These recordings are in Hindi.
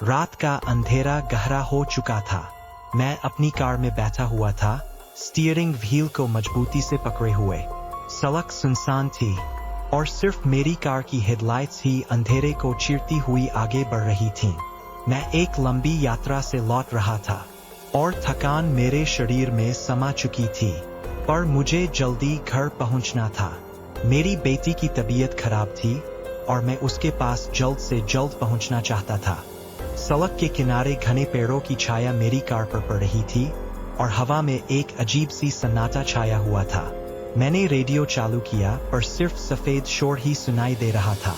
रात का अंधेरा गहरा हो चुका था। मैं अपनी कार में बैठा हुआ था, स्टीयरिंग व्हील को मजबूती से पकड़े हुए। सड़क सुनसान थी और सिर्फ मेरी कार की हेडलाइट्स ही अंधेरे को चीरती हुई आगे बढ़ रही थीं। मैं एक लंबी यात्रा से लौट रहा था और थकान मेरे शरीर में समा चुकी थी, पर मुझे जल्दी घर पहुंचना था। मेरी बेटी की तबीयत खराब थी और मैं उसके पास जल्द से जल्द पहुंचना चाहता था। सड़क के किनारे घने पेड़ों की छाया मेरी कार पर पड़ रही थी और हवा में एक अजीब सी सन्नाटा छाया हुआ था। मैंने रेडियो चालू किया पर सिर्फ सफेद शोर ही सुनाई दे रहा था।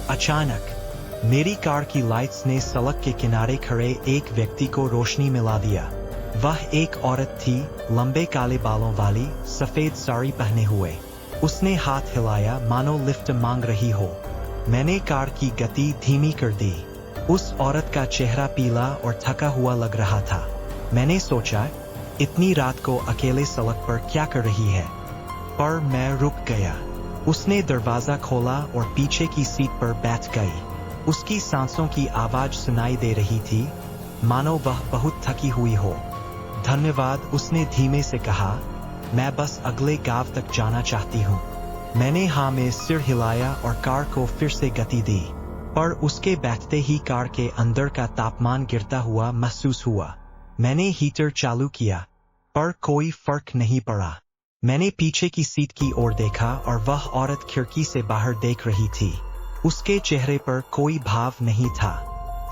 अचानक मेरी कार की लाइट्स ने सड़क के किनारे खड़े एक व्यक्ति को रोशनी में ला दिया। वह एक औरत थी, लंबे काले बालों वाली, सफेद साड़ी पहने हुए। उसने हाथ हिलाया मानो लिफ्ट मांग रही हो। मैंने कार की गति धीमी कर दी। उस औरत का चेहरा पीला और थका हुआ लग रहा था। मैंने सोचा, इतनी रात को अकेले सड़क पर क्या कर रही है, पर मैं रुक गया। उसने दरवाजा खोला और पीछे की सीट पर बैठ गई। उसकी सांसों की आवाज सुनाई दे रही थी, मानो वह बहुत थकी हुई हो। धन्यवाद, उसने धीमे से कहा। मैं बस अगले गांव तक जाना चाहती हूँ। मैंने हाँ में सिर हिलाया और कार को फिर से गति दी, पर उसके बैठते ही कार के अंदर का तापमान गिरता हुआ महसूस हुआ। मैंने हीटर चालू किया, पर कोई फर्क नहीं पड़ा। मैंने पीछे की सीट की ओर देखा और वह औरत खिड़की से बाहर देख रही थी। उसके चेहरे पर कोई भाव नहीं था।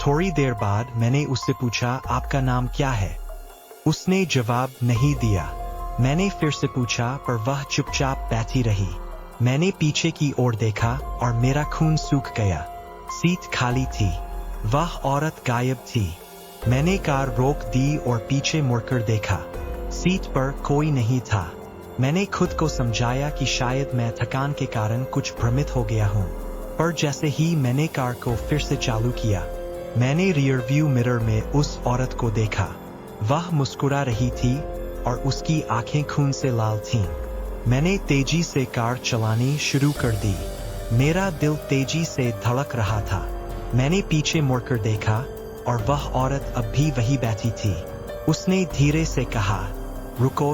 थोड़ी देर बाद मैंने उससे पूछा, आपका नाम क्या है? उसने जवाब नहीं दिया। मैंने फिर से पूछा, पर वह चुपचाप बैठी रही। मैंने पीछे की ओर देखा और मेरा खून सूख गया। सीट खाली थी। वह औरत गायब थी। मैंने कार रोक दी और पीछे मुड़कर देखा। सीट पर कोई नहीं था। मैंने खुद को समझाया कि शायद मैं थकान के कारण कुछ भ्रमित हो गया हूँ, पर जैसे ही मैंने कार को फिर से चालू किया, मैंने रियर व्यू मिरर में उस औरत को देखा। वह मुस्कुरा रही थी और उसकी आंखें खून से लाल थीं। मैंने तेजी से कार चलानी शुरू कर दी। मेरा दिल तेजी से धड़क रहा था। मैंने पीछे मुड़कर देखा और वह औरत अब भी वही बैठी थी। उसने धीरे से कहा, रुको,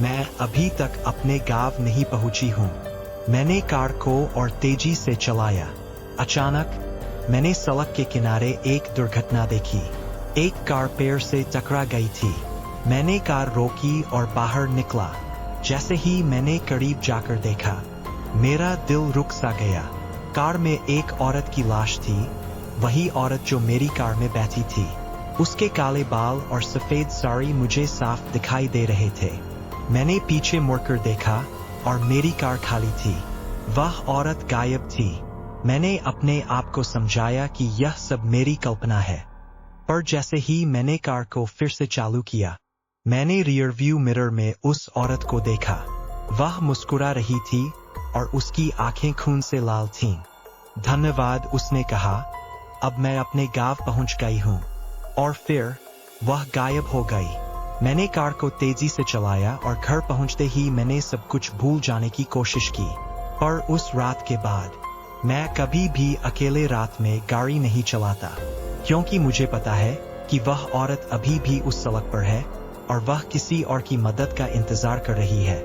मैं अभी तक अपने गांव नहीं पहुंची हूँ। मैंने कार को और तेजी से चलाया। अचानक मैंने सड़क के किनारे एक दुर्घटना देखी। एक कार पेड़ से टकरा गई थी। मैंने कार रोकी और बाहर निकला। जैसे ही मैंने करीब जाकर देखा, मेरा दिल रुक सा गया। कार में एक औरत की लाश थी, वही औरत जो मेरी कार में बैठी थी। उसके काले बाल और सफेद साड़ी मुझे साफ दिखाई दे रहे थे। मैंने पीछे मुड़कर देखा और मेरी कार खाली थी। वह औरत गायब थी। मैंने अपने आप को समझाया कि यह सब मेरी कल्पना है, पर जैसे ही मैंने कार को फिर से चालू किया, मैंने रियर व्यू मिरर में उस औरत को देखा। वह मुस्कुरा रही थी और उसकी आंखें खून से लाल थीं। धन्यवाद, उसने कहा। अब मैं अपने गांव पहुंच गई हूं। और फिर वह गायब हो गई। मैंने कार को तेजी से चलाया और घर पहुंचते ही मैंने सब कुछ भूल जाने की कोशिश की। पर उस रात के बाद मैं कभी भी अकेले रात में गाड़ी नहीं चलाता, क्योंकि मुझे पता है कि वह औरत अभी भी उस सड़क पर है और वह किसी और की मदद का इंतजार कर रही है।